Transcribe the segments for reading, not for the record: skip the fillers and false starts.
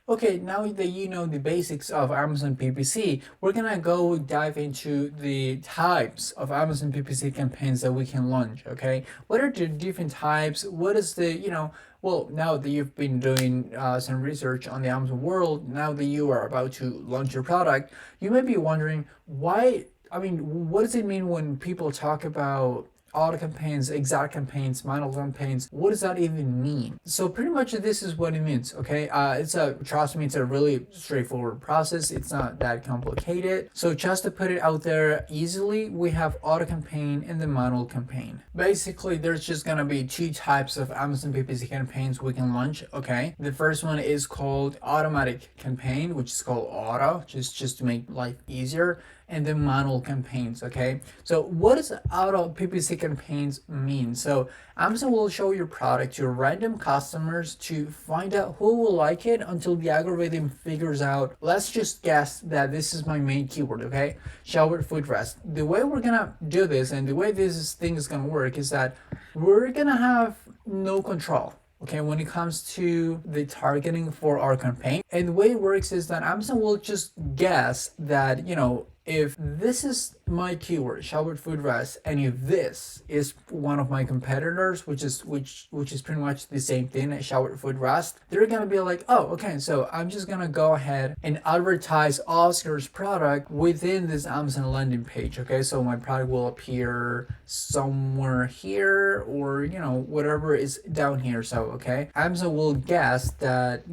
Okay, now that you know the basics of Amazon PPC, we're gonna go dive into the types of Amazon PPC campaigns that we can launch, okay? What are the different types? What is the, well, now that you've been doing some research on the Amazon world, now that you are about to launch your product, you may be wondering why, what does it mean when people talk about auto campaigns, exact campaigns, manual campaigns? What does that even mean? So pretty much this is what it means, okay? Trust me, it's a really straightforward process. It's not that complicated. So just to put it out there easily, we have auto campaign and the manual campaign. Basically, there's just gonna be two types of Amazon PPC campaigns we can launch, okay? The first one is called automatic campaign, which is called auto, just to make life easier, and the manual campaigns, okay? So what does auto PPC campaigns mean? So Amazon will show your product to random customers to find out who will like it until the algorithm figures out, let's just guess that this is my main keyword, okay? Shower footrest. The way we're gonna do this and the way this thing is gonna work is that we're gonna have no control, okay, when it comes to the targeting for our campaign. And the way it works is that Amazon will just guess that, if this is my keyword, showered footrest, and if this is one of my competitors, which is pretty much the same thing as showered footrest, they're gonna be like, oh, okay, so I'm just gonna go ahead and advertise Oscar's product within this Amazon landing page. Okay, so my product will appear somewhere here, or whatever is down here. So okay, Amazon will guess that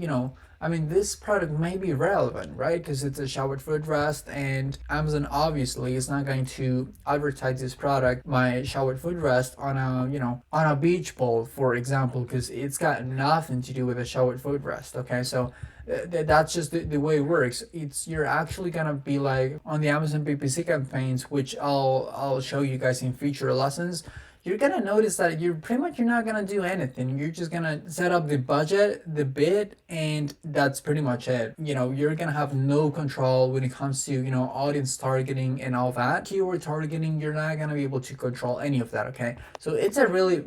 this product may be relevant, right? Because it's a showered footrest, and Amazon obviously is not going to advertise this product, my showered footrest, on a beach ball, for example, because it's got nothing to do with a showered footrest. Okay, so that's just the way it works. You're actually gonna be like on the Amazon PPC campaigns, which I'll show you guys in future lessons. You're gonna notice that you're not gonna do anything. You're just gonna set up the budget, the bid, and that's pretty much it. You're gonna have no control when it comes to audience targeting and all that. Keyword targeting, you're not gonna be able to control any of that. Okay, so it's a really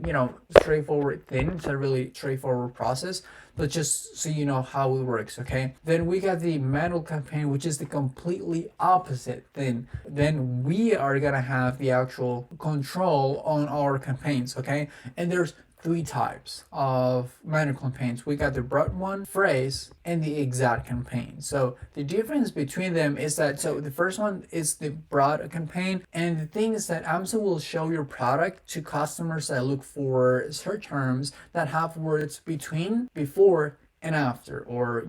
straightforward thing. It's a really straightforward process. But just so you know how it works, okay? Then we got the manual campaign, which is the completely opposite thing. Then we are gonna have the actual control on our campaigns, okay? And there's three types of manual campaigns. We got the broad one, phrase, and the exact campaign. So the difference between them is that, so the first one is the broad campaign, and the thing is that Amazon will show your product to customers that look for search terms that have words between, before, and after, or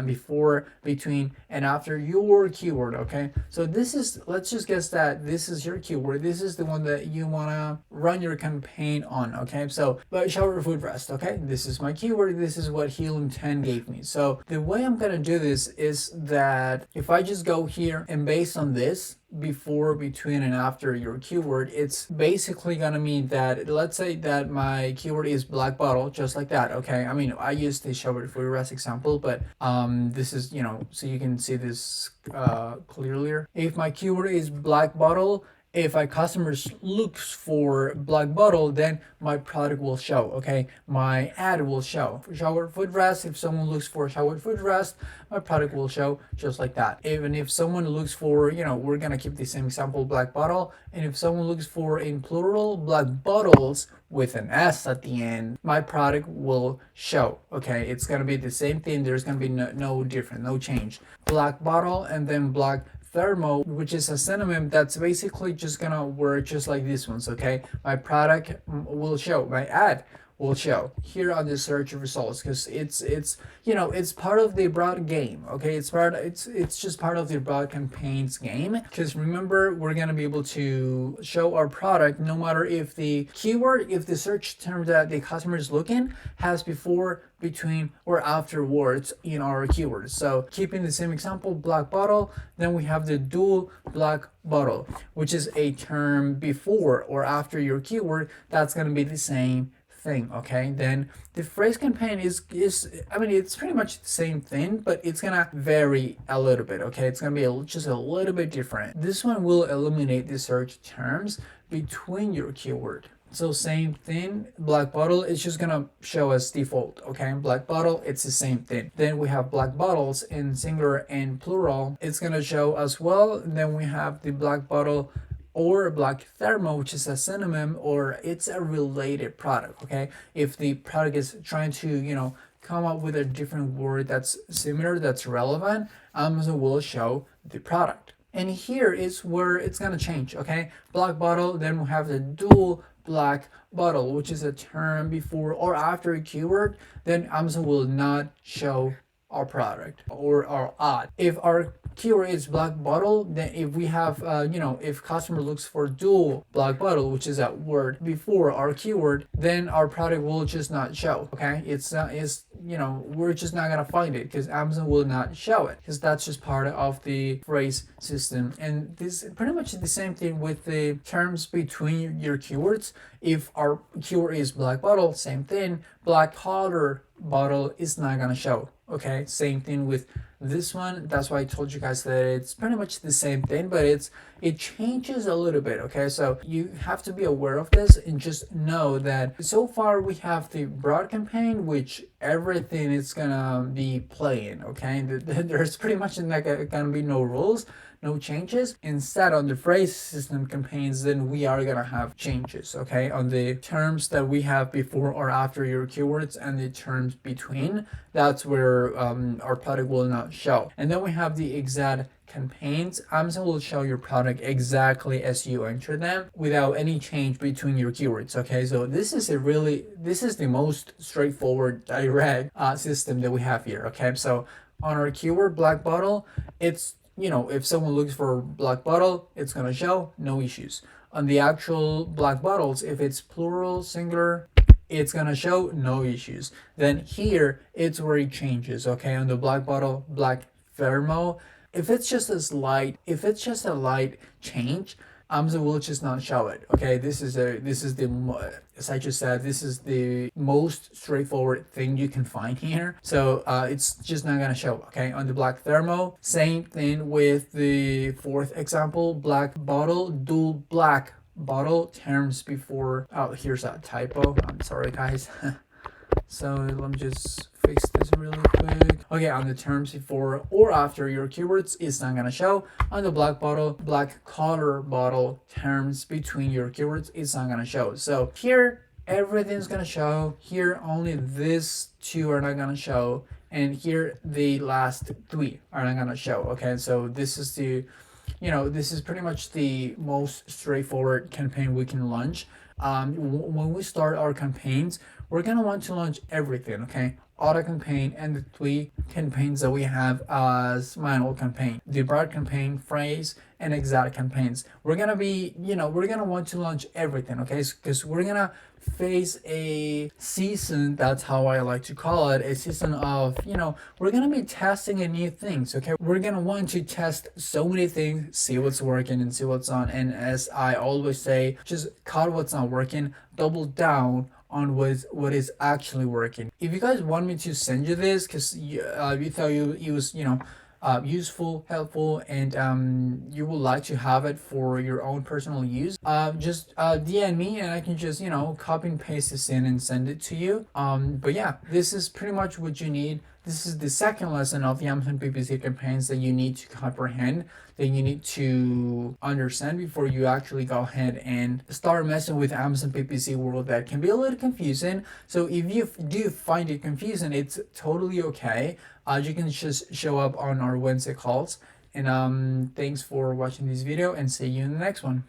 before, between, and after your keyword. Okay, so let's just guess that this is your keyword. This is the one that you want to run your campaign on. Okay, so but shower footrest. Okay, this is my keyword. This is what Helium 10 gave me. So the way I'm gonna do this is that if I just go here and based on this, before, between, and after your keyword, it's basically gonna mean that, let's say that my keyword is black bottle, just like that. Okay, I used the shower footrest example, but this is so you can see this clearly. If my keyword is black bottle, if a customer looks for black bottle, then my product will show. Okay, my ad will show for shower footrest. If someone looks for shower footrest, my product will show just like that. Even if someone looks for, we're gonna keep the same example, black bottle, and if someone looks for, in plural, black bottles with an S at the end, my product will show. Okay, it's gonna be the same thing. There's gonna be no different, no change. Black bottle and then black thermo, which is a synonym that's basically just gonna work just like these ones. Okay, my product will show, my ad will show here on the search results, because it's part of the broad game. Okay, it's just part of the broad campaigns game, because remember, we're gonna be able to show our product no matter if the keyword, if the search term that the customer is looking has before, between, or after words in our keywords. So keeping the same example, black bottle, then we have the dual black bottle, which is a term before or after your keyword. That's going to be the same thing. Okay, then the phrase campaign is it's pretty much the same thing, but it's gonna vary a little bit. Okay, it's gonna be just a little bit different. This one will eliminate the search terms between your keyword. So same thing, black bottle, it's just gonna show as default, okay? Black bottle, it's the same thing. Then we have black bottles in singular and plural, it's gonna show as well. And then we have the black bottle or black thermo, which is a synonym or it's a related product, okay? If the product is trying to, come up with a different word that's similar, that's relevant, Amazon will show the product. And here is where it's gonna change, okay? Black bottle, then we have the dual black bottle, which is a term before or after a keyword, then Amazon will not show our product or our ad. If our keyword is black bottle, then if we have if customer looks for dual black bottle, which is that word before our keyword, then our product will just not show, okay? It's we're just not gonna find it because Amazon will not show it, because that's just part of the phrase system. And this is pretty much the same thing with the terms between your keywords. If our keyword is black bottle, same thing, black powder bottle is not gonna show, okay? Same thing with this one. That's why I told you guys that it's pretty much the same thing, but it changes a little bit, okay? So you have to be aware of this and just know that so far we have the broad campaign, which everything is gonna be playing, okay? There's pretty much not gonna be no rules, no changes. Instead, on the phrase system campaigns, then we are gonna have changes, okay? On the terms that we have before or after your keywords and the terms between, that's where our product will not show. And then we have the exact campaigns. Amazon will show your product exactly as you enter them without any change between your keywords, okay? So this is the most straightforward direct system that we have here, okay? So on our keyword black bottle, it's if someone looks for black bottle, it's gonna show, no issues. On the actual black bottles, if it's plural, singular, it's gonna show, no issues. Then here, it's where it changes, okay? On the black bottle, black thermo, if it's just a light change, Amazon will just not show it, okay? As I just said, this is the most straightforward thing you can find here. So it's just not gonna show, okay? On the black thermo, same thing with the fourth example, black bottle, dual black bottle, terms before, oh, here's a typo, I'm sorry guys. So let me just fix this really quick. Okay, on the terms before or after your keywords, it's not gonna show. On the black bottle, black color bottle, terms between your keywords, it's not gonna show. So here, everything's gonna show. Here, only these two are not gonna show. And here, the last three are not gonna show. Okay, so this is this is pretty much the most straightforward campaign we can launch. When we start our campaigns, we're gonna want to launch everything, okay? Auto campaign and the three campaigns that we have as manual campaign, the broad campaign, phrase, and exact campaigns. We're gonna want to launch everything, okay? Because we're gonna face a season, that's how I like to call it, a season of, we're gonna be testing new things, okay? We're gonna want to test so many things, see what's working and see what's on. And as I always say, just cut what's not working, double down on what is actually working. If you guys want me to send you this because you thought it was useful, helpful, and you would like to have it for your own personal use, just DM me and I can just copy and paste this in and send it to you. But yeah, this is pretty much what you need. This is the second lesson of the Amazon PPC campaigns that you need to comprehend, that you need to understand before you actually go ahead and start messing with Amazon PPC world. That can be a little confusing. So if you do find it confusing, it's totally okay. You can just show up on our Wednesday calls. And thanks for watching this video and see you in the next one.